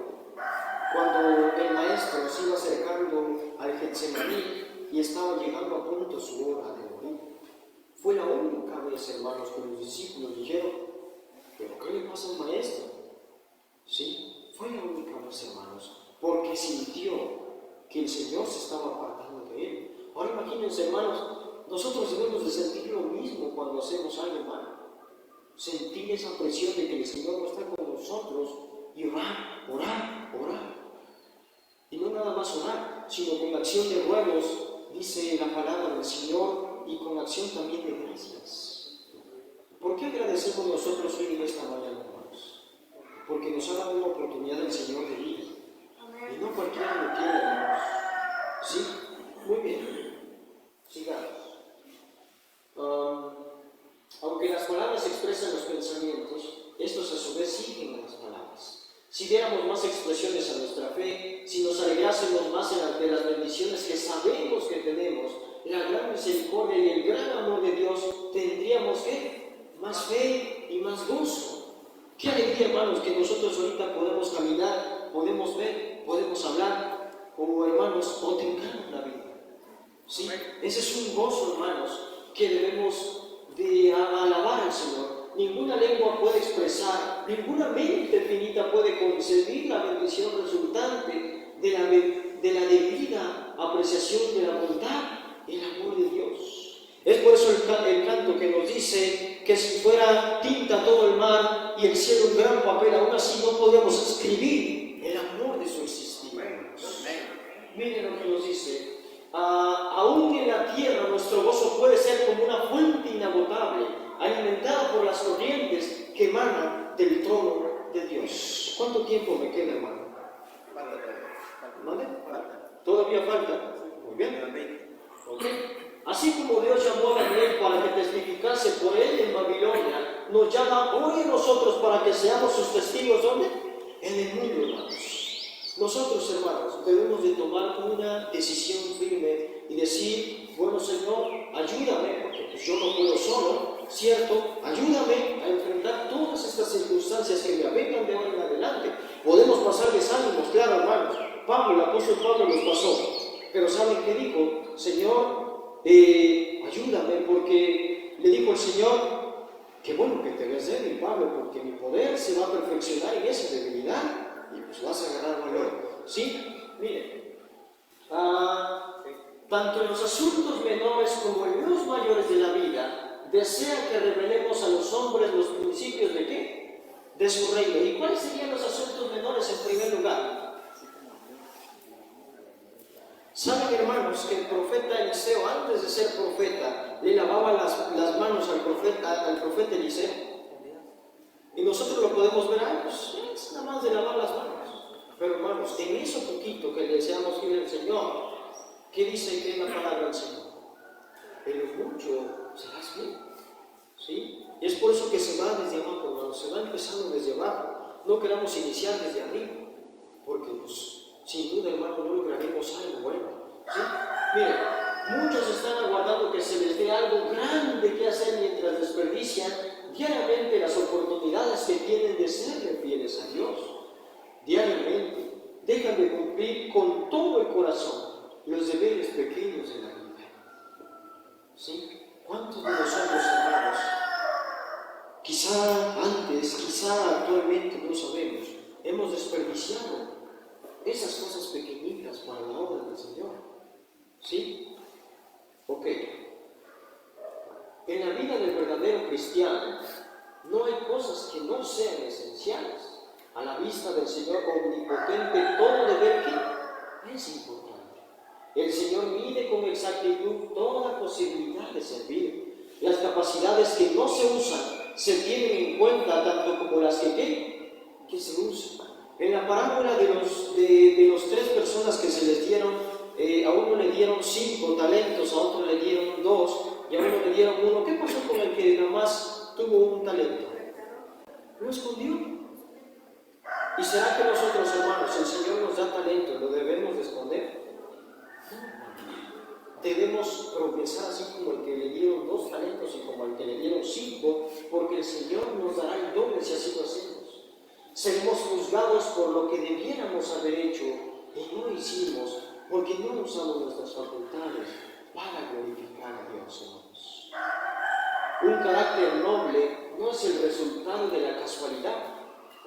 Speaker 2: Cuando el Maestro se iba acercando al Getsemaní y estaba llegando a punto su hora de morir. Fue la única vez, hermanos, que los discípulos dijeron, ¿pero qué le pasa al Maestro? Sí, fue la única vez, hermanos, porque sintió que el Señor se estaba apartando de él. Ahora imagínense, hermanos, nosotros debemos de sentir lo mismo cuando hacemos algo malo. Sentir esa presión de que el Señor no está con nosotros y orar, orar, orar. Y no nada más orar, sino con acción de ruegos, dice la palabra del Señor, y con acción también de gracias. ¿Por qué agradecemos nosotros hoy en esta mañana, hermanos? Porque nos ha dado una oportunidad el Señor de vida. Y no cualquiera lo tiene, hermanos. ¿Sí? Muy bien. Sigamos. Aunque las palabras expresan los pensamientos, estos a su vez siguen a las palabras. Si diéramos más expresiones a nuestra fe, si nos alegrásemos más de las bendiciones que sabemos que tenemos, la gran misericordia y el gran amor de Dios, tendríamos ¿qué? Más fe y más gozo. Qué alegría, hermanos, que nosotros ahorita podemos caminar, podemos ver, podemos hablar, como hermanos, o tengamos la vida. ¿Sí? Ese es un gozo, hermanos, que debemos de alabar al Señor. Ninguna lengua puede expresar, ninguna mente finita puede concebir la bendición resultante de de la debida apreciación de la bondad y el amor de Dios. Es por eso el canto que nos dice que si fuera tinta todo el mar y el cielo un gran papel, aún así no podemos escribir el amor de su existir. Miren lo que nos dice. Aún en la tierra nuestro gozo puede ser como una fuente inagotable, alimentada por las corrientes que emanan del trono de Dios. ¿Cuánto tiempo me queda, hermano? ¿Vale? ¿Todavía falta? Muy bien. ¿Okay? Así como Dios llamó a Daniel para que testificase por él en Babilonia, nos llama hoy a nosotros para que seamos sus testigos, ¿dónde? En el mundo, hermanos. Nosotros, hermanos, debemos de tomar una decisión firme y decir, bueno, Señor, ayúdame, porque pues yo no puedo solo, ¿cierto? Ayúdame a enfrentar todas estas circunstancias que me vengan de ahora en adelante. Podemos pasar desánimos, claro, hermanos. El apóstol Pablo los pasó, pero ¿saben qué dijo? Señor, ayúdame, porque le dijo el Señor, qué bueno que te ves débil, Pablo, porque mi poder se va a perfeccionar en esa debilidad y pues vas a ganar valor. ¿Sí? Miren, tanto en los asuntos menores como en los mayores de la vida, desea que revelemos a los hombres los principios de ¿qué? De su reino. ¿Y cuáles serían los asuntos menores en primer lugar? ¿Saben, hermanos, que el profeta Eliseo, antes de ser profeta, le lavaba las manos al profeta Eliseo? Y nosotros lo podemos ver, pues es nada más de lavar las manos. Pero, hermanos, en eso poquito que le deseamos ir al Señor, ¿qué dice que es la palabra del Señor? En lo mucho serás bien. ¿Sí? Y es por eso que se va desde abajo, hermanos, se va empezando desde abajo. No queramos iniciar desde arriba, porque, pues, sin duda, hermano, no lograremos algo bueno. ¿Sí? Miren, muchos están aguardando que se les dé algo grande que hacer mientras desperdician diariamente las oportunidades que tienen de serle fieles a Dios. Diariamente dejan de cumplir con todo el corazón los deberes pequeños de la vida. ¿Sí? ¿Cuántos de nosotros, hermanos, quizá antes, quizá actualmente, no sabemos, hemos desperdiciado esas cosas pequeñitas para la obra del Señor? ¿Sí? Ok. En la vida del verdadero cristiano no hay cosas que no sean esenciales. A la vista del Señor omnipotente, todo deber que es importante. El Señor mide con exactitud toda posibilidad de servir. Las capacidades que no se usan se tienen en cuenta tanto como las que se usan. En la parábola de los 3 personas que se les dieron, a uno le dieron 5 talentos, a otro le dieron 2 y a uno le dieron 1. ¿Qué pasó con el que nada más tuvo un talento? Lo escondió. ¿Y será que nosotros, hermanos, el Señor nos da talento, lo debemos de esconder? Debemos progresar así como el que le dieron 2 talentos y como el que le dieron 5, porque el Señor nos dará el doble si así lo hacemos. Seremos juzgados por lo que debiéramos haber hecho y no hicimos, porque no usamos nuestras facultades para glorificar a Dios, hermanos. Un carácter noble no es el resultado de la casualidad.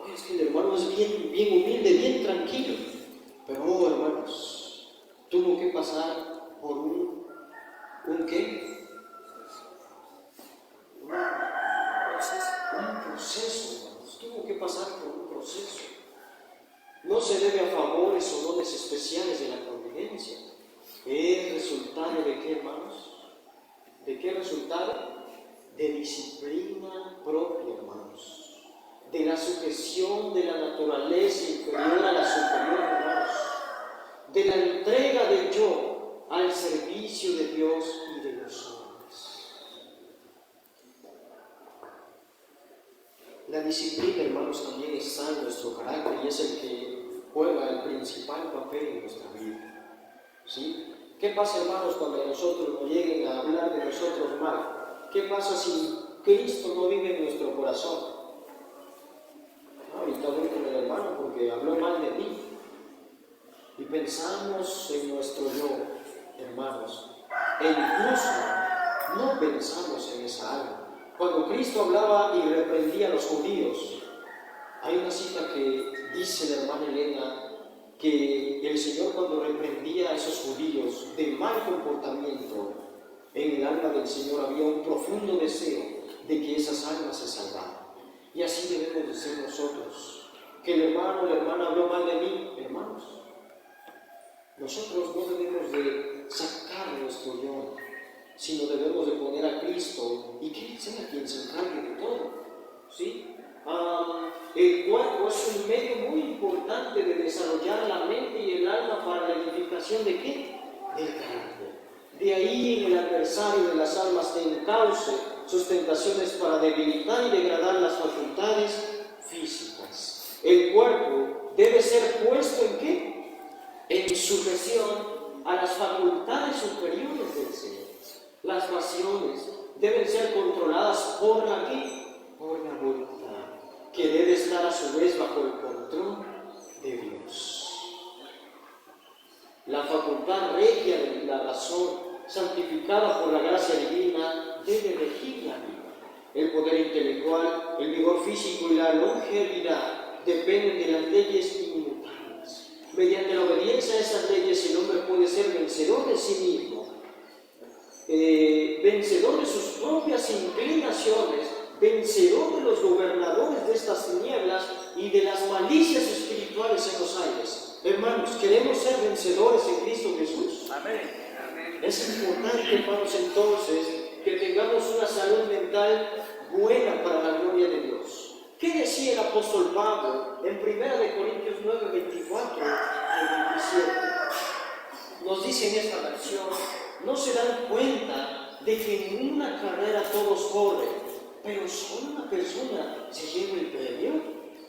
Speaker 2: Oye, es que el hermano es bien humilde, bien tranquilo. Pero, hermanos, tuvo que pasar por ¿un qué? Un proceso, hermanos. Tuvo que pasar por un proceso. No se debe a favores o dones especiales de la providencia. ¿Es resultado de qué, hermanos? ¿De qué resultado? De disciplina propia, hermanos. De la sujeción de la naturaleza inferior a la superior, hermanos. De la entrega del yo al servicio de Dios y de los hombres. La disciplina, hermanos, también está en nuestro carácter y es el que juega el principal papel en nuestra vida. ¿Sí? ¿Qué pasa, hermanos, cuando a nosotros nos lleguen a hablar de nosotros mal? ¿Qué pasa si Cristo no vive en nuestro corazón? Ahorita voy con el hermano porque habló mal de mí. Y pensamos en nuestro yo, hermanos, e incluso no pensamos en esa alma. Cuando Cristo hablaba y reprendía a los judíos, hay una cita que dice la hermana Elena que el Señor, cuando reprendía a esos judíos de mal comportamiento, en el alma del Señor había un profundo deseo de que esas almas se salvaran. Y así debemos de ser nosotros. Que el hermano o la hermana habló mal de mí, hermanos, nosotros no debemos de sacar nuestro yo, sino debemos de poner a Cristo y que Él sea quien se encargue de todo. ¿Sí? El cuerpo es un medio muy importante de desarrollar la mente y el alma para la edificación ¿de qué? Del carácter. De ahí en el adversario de las almas te encauce sus tentaciones para debilitar y degradar las facultades físicas. El cuerpo debe ser puesto ¿en qué? En sujeción a las facultades superiores del ser. Las pasiones deben ser controladas por la ¿qué? Por la voluntad, que debe estar a su vez bajo el control de Dios. La facultad regia de la razón, santificada por la gracia divina, debe regir la vida. El poder intelectual, el vigor físico y la longevidad dependen de las leyes inmutables. Mediante la obediencia a esas leyes, el hombre puede ser vencedor de sí mismo, vencedor de sus propias inclinaciones, vencedor de los gobernadores de estas tinieblas y de las malicias espirituales en los aires. Hermanos, ¿queremos ser vencedores en Cristo Jesús? Amén. Amén. Es importante, hermanos, entonces, que tengamos una salud mental buena para la gloria de Dios. ¿Qué decía el apóstol Pablo en 1 Corintios 9, 24 al 27? Nos dice en esta versión: ¿no se dan cuenta de que en una carrera todos corren, pero solo una persona se lleva el premio?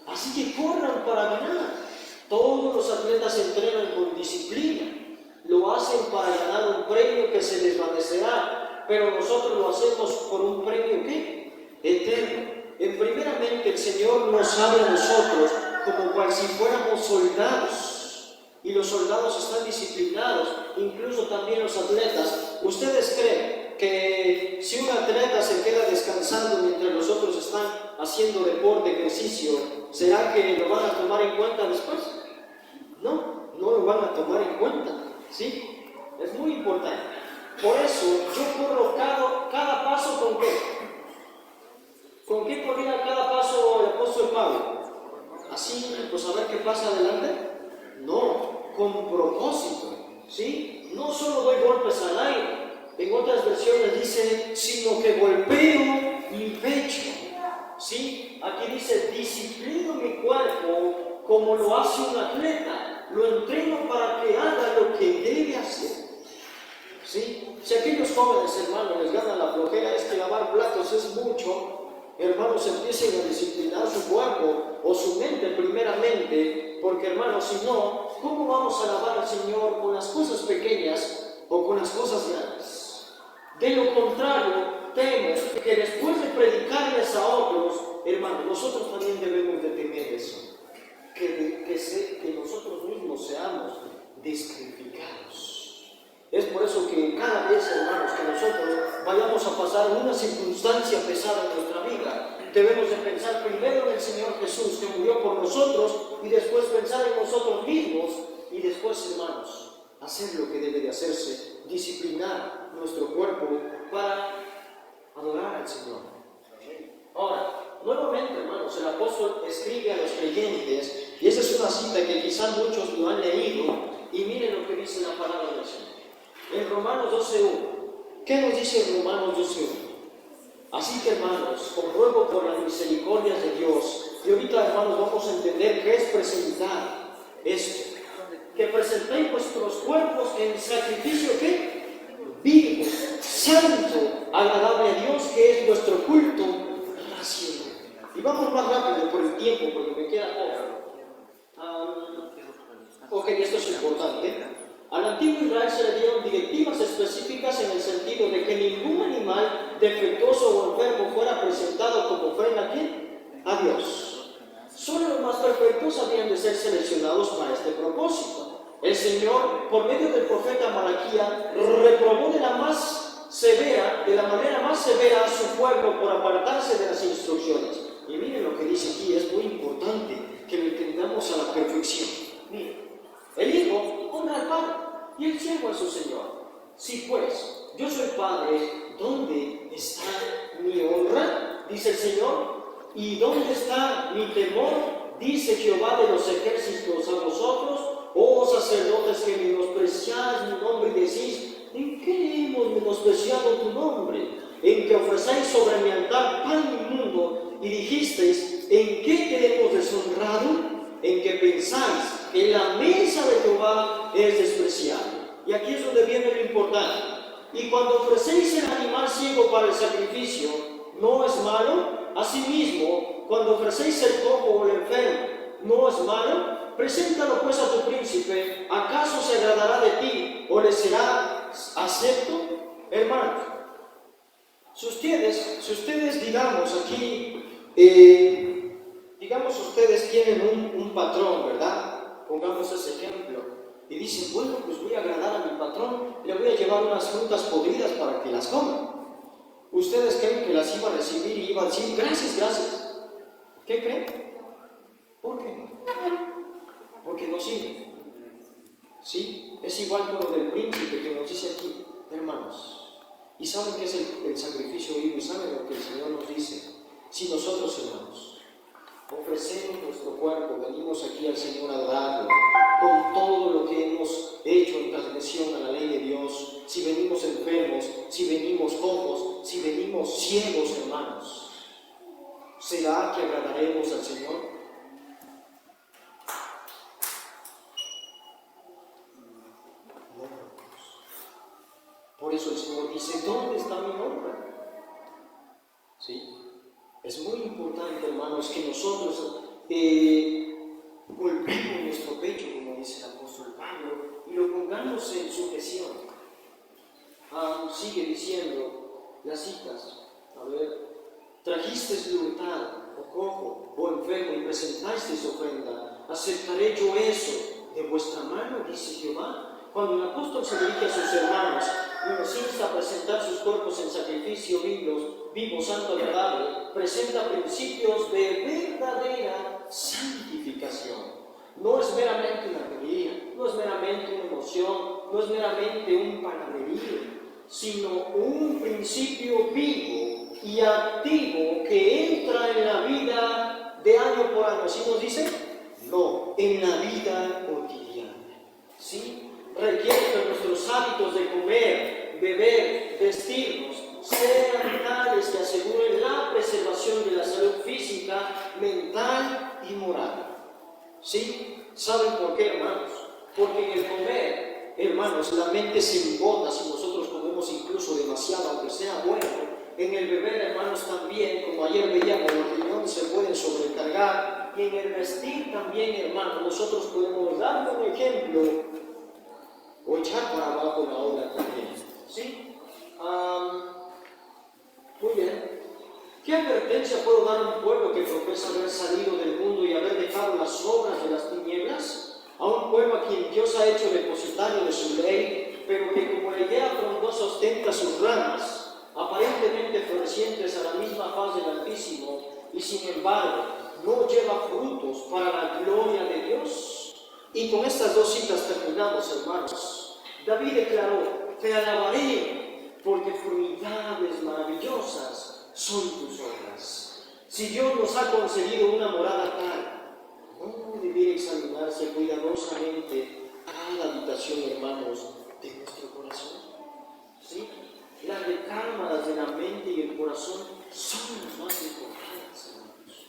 Speaker 2: Así que corran para ganar. Todos los atletas entrenan con disciplina, lo hacen para ganar un premio que se desvanecerá, pero nosotros lo hacemos por un premio ¿qué? Eterno. Primeramente el Señor nos habla a nosotros como cual si fuéramos soldados, y los soldados están disciplinados, incluso también los atletas. ¿Ustedes creen que si un atleta se queda descansando mientras los otros están haciendo deporte, ejercicio, será que lo van a tomar en cuenta después? No, no lo van a tomar en cuenta, ¿sí? Es muy importante. Por eso yo corro cada paso ¿con qué? ¿Con qué corría cada paso el apóstol Pablo? Así, pues a ver qué pasa adelante. No, con propósito, ¿sí? No solo doy golpes al aire. En otras versiones dice, sino que golpeo mi pecho, ¿sí? Aquí dice, disciplino mi cuerpo como lo hace un atleta. Lo entreno para que haga lo que debe hacer, ¿sí? Si aquellos jóvenes, hermanos, les gana la flojera, es que lavar platos es mucho, hermanos, empiecen a disciplinar su cuerpo o su mente primeramente, porque, hermanos, si no, ¿cómo vamos a alabar al Señor con las cosas pequeñas o con las cosas grandes? De lo contrario, temo que después de predicarles a otros, hermanos, nosotros también debemos de temer eso, que nosotros mismos seamos descalificados. Es por eso que cada vez, hermanos, que nosotros vayamos a pasar una circunstancia pesada en nuestra vida, debemos de pensar primero en el Señor Jesús, que murió por nosotros, y después pensar en nosotros mismos, y después, hermanos, hacer lo que debe de hacerse, disciplinar nuestro cuerpo para adorar al Señor. Ahora, nuevamente, hermanos, el apóstol escribe a los creyentes, y esa es una cita que quizás muchos lo han leído, y miren lo que dice la palabra del Señor. En Romanos 12:1, ¿qué nos dice en Romanos 12:1? Así que, hermanos, os ruego por las misericordias de Dios, y ahorita, hermanos, vamos a entender qué es presentar esto, que presentéis vuestros cuerpos en sacrificio ¿qué? Vivo, santo, agradable a Dios, que es vuestro culto racional. Y vamos más rápido por el tiempo, porque me queda poco. Ok, esto es importante. Al antiguo Israel se le dieron directivas específicas en el sentido de que ningún animal defectuoso o enfermo fuera presentado como ofrenda ¿a quién? A Dios. Solo los más perfectos habían de ser seleccionados para este propósito. El Señor, por medio del profeta Malaquía, reprobó de la manera más severa a su pueblo por apartarse de las instrucciones. Y miren lo que dice aquí, es muy importante que lo entendamos a la perfección. Miren. dijo a su Señor: si pues yo soy Padre, ¿dónde está mi honra? Dice el Señor. ¿Y dónde está mi temor? Dice Jehová de los ejércitos a vosotros, oh sacerdotes que menospreciáis mi nombre y decís: ¿en qué hemos menospreciado tu nombre? En que ofrecéis sobre mi altar pan inmundo, y dijisteis: ¿en qué te hemos deshonrado? En que pensáis que la mesa de Jehová es despreciable. Y aquí es donde viene lo importante. Y cuando ofrecéis el animal ciego para el sacrificio, ¿no es malo? Asimismo, cuando ofrecéis el cojo o el enfermo, ¿no es malo? Preséntalo pues a tu príncipe. ¿Acaso se agradará de ti o le será acepto? Hermanos, si ustedes digamos aquí, digamos ustedes tienen un patrón, ¿verdad? Pongamos ese ejemplo. Y dicen: bueno, pues voy a agradar a mi patrón, le voy a llevar unas frutas podridas para que las coma. ¿Ustedes creen que las iba a recibir y iba a decir: gracias, gracias? ¿Qué creen? ¿Por qué? Porque no sirve. ¿Sí? Es igual con lo del príncipe que nos dice aquí, hermanos. ¿Y saben qué es el sacrificio vivo? ¿Y saben lo que el Señor nos dice? Si nosotros, hermanos, ofrecemos nuestro cuerpo, venimos aquí al Señor a adorarlo, con todo lo que hemos hecho en transgresión a la ley de Dios, si venimos enfermos, si venimos cojos, si venimos ciegos, hermanos, ¿será que agradaremos al Señor? Por eso el Señor dice: ¿dónde está mi honra? ¿Sí? Es muy importante, hermanos, que nosotros golpeemos nuestro pecho, como dice el apóstol Pablo, y lo pongamos en sujeción. Sigue diciendo las citas. A ver: trajisteis hurtado, o cojo, o enfermo, y presentasteis ofrenda. ¿Aceptaré yo eso de vuestra mano? Dice Jehová. Cuando el apóstol se dirige a sus hermanos y nos insta a presentar sus cuerpos en sacrificio vivo, santo, agradable, presenta principios de verdadera santificación. No es meramente una teoría, no es meramente una emoción, no es meramente un palabrerío, sino un principio vivo y activo que entra en la vida de año por año. ¿Sí nos dice? No, en la vida cotidiana. ¿Sí? Requiere que nuestros hábitos de comer, beber, vestirnos sean tales que aseguren la preservación de la salud física, mental y moral. ¿Sí? ¿Saben por qué, hermanos? Porque en el comer, hermanos, la mente se embota si nosotros comemos incluso demasiado, aunque sea bueno. En el beber, hermanos, también, como ayer veíamos, los riñones se pueden sobrecargar. Y en el vestir también, hermanos, nosotros podemos dar un ejemplo o echar para abajo la obra también. ¿Sí? Muy bien. ¿Qué advertencia puedo dar a un pueblo que profesa haber salido del mundo y haber dejado las obras de las tinieblas? A un pueblo a quien Dios ha hecho depositario de su ley, pero que como la idea frondosa ostenta sus ramas, aparentemente florecientes a la misma faz del Altísimo, y sin embargo no lleva frutos para la gloria de Dios. Y con estas dos citas terminamos, hermanos. David declaró: te alabaré, porque formidables, maravillosas son tus obras. Si Dios nos ha concedido una morada tal, ¿no debiera examinarse cuidadosamente cada habitación, hermanos, de nuestro corazón? ¿Sí? Las recámaras de la mente y el corazón son las más importantes, hermanos.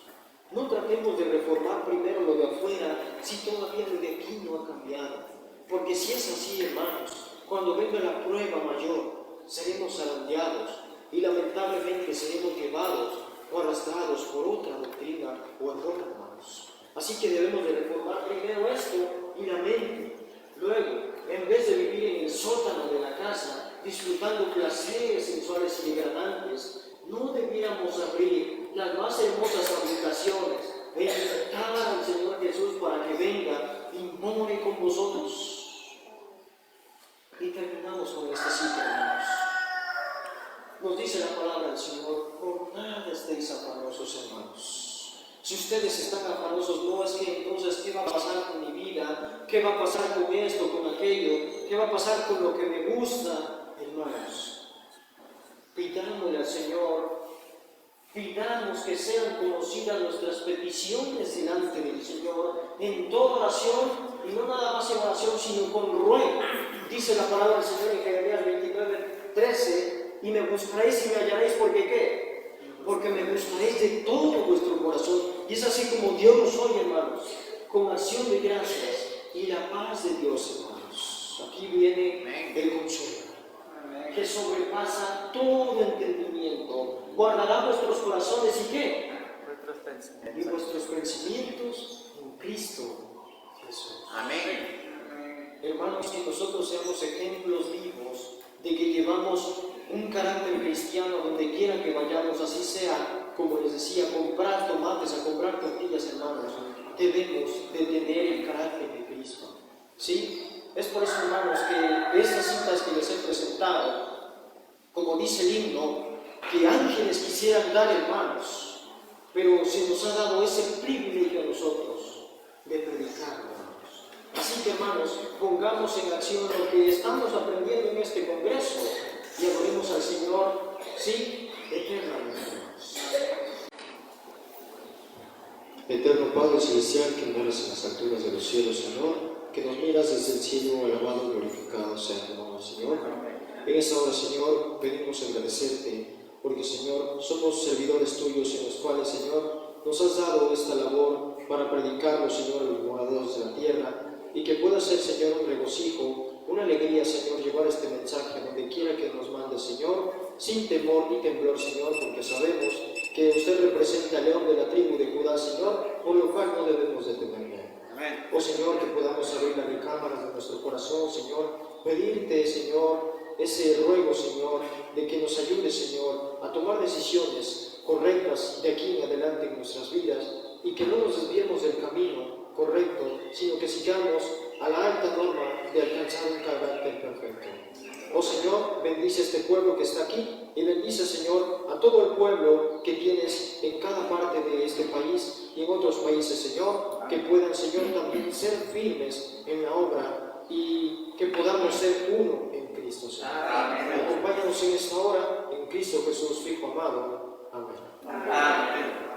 Speaker 2: No tratemos de reformar primero lo de afuera si todavía lo de aquí no ha cambiado. Porque si es así, hermanos, cuando venga la prueba mayor, seremos zarandeados y lamentablemente seremos llevados o arrastrados por otra doctrina o error, hermanos. Así que debemos de reformar primero esto y la mente. Luego, en vez de vivir en el sótano de la casa, disfrutando placeres sensuales y degradantes, no debiéramos abrir las más hermosas habitaciones e invitar al Señor Jesús para que venga y more con vosotros. Y terminamos con esta cita, hermanos. Nos dice la palabra del Señor: por nada estéis afanosos, hermanos, Si ustedes están afanosos, no es que entonces, ¿qué va a pasar con mi vida? ¿Qué va a pasar con esto, con aquello? ¿Qué va a pasar con lo que me gusta? Hermanos, pidámosle al Señor, pidamos que sean conocidas nuestras peticiones delante del Señor en toda oración, y no nada más en oración, sino con ruego. Dice la palabra del Señor en Jeremías 29:13, y me buscaréis y me hallaréis, ¿porque qué? Porque me buscaréis de todo vuestro corazón. Y es así como Dios nos oye, hermanos, con acción de gracias y la paz de Dios, hermanos. Aquí viene el consuelo, que sobrepasa todo entendimiento. Guardará vuestros corazones y ¿qué? Y vuestros pensamientos en Cristo Jesús.
Speaker 3: Amén.
Speaker 2: Hermanos, que nosotros seamos ejemplos vivos de que llevamos un carácter cristiano donde quiera que vayamos, así sea, como les decía, a comprar tomates, a comprar tortillas, hermanos, debemos de tener el carácter de Cristo. ¿Sí? Es por eso, hermanos, que estas citas que les he presentado, como dice el himno, que ángeles quisieran dar, hermanos, pero se nos ha dado ese privilegio a nosotros de predicar, hermanos. Así que, hermanos, pongamos en acción lo que estamos aprendiendo en este congreso y adoremos al Señor, sí, eternamente.
Speaker 1: Eterno Padre Celestial, que moras en las alturas de los cielos, Señor, que nos miras desde el cielo, alabado y glorificado sea tu nombre, Señor. En esta hora, Señor, venimos a agradecerte, porque, Señor, somos servidores tuyos en los cuales, Señor, nos has dado esta labor para predicarlo, Señor, a los moradores de la tierra, y que pueda ser, Señor, un regocijo, una alegría, Señor, llevar este mensaje a donde quiera que nos mande, Señor, sin temor ni temblor, Señor, porque sabemos que usted representa al león de la tribu de Judá, Señor, por lo cual no debemos de temer miedo. Oh Señor, que podamos abrir las recámaras de nuestro corazón, Señor, pedirte, Señor, ese ruego, Señor, de que nos ayude, Señor, a tomar decisiones correctas de aquí en adelante en nuestras vidas, y que no nos desviemos del camino correcto, sino que sigamos a la alta norma de alcanzar un carácter perfecto. Oh Señor, bendice a este pueblo que está aquí, y bendice, Señor, a todo el pueblo que tienes en cada parte de este país y en otros países, Señor, que puedan, Señor, también ser firmes en la obra y que podamos ser uno en Cristo, Señor. Acompáñanos en esta hora, en Cristo Jesús, Hijo amado. Amén.
Speaker 3: Amén.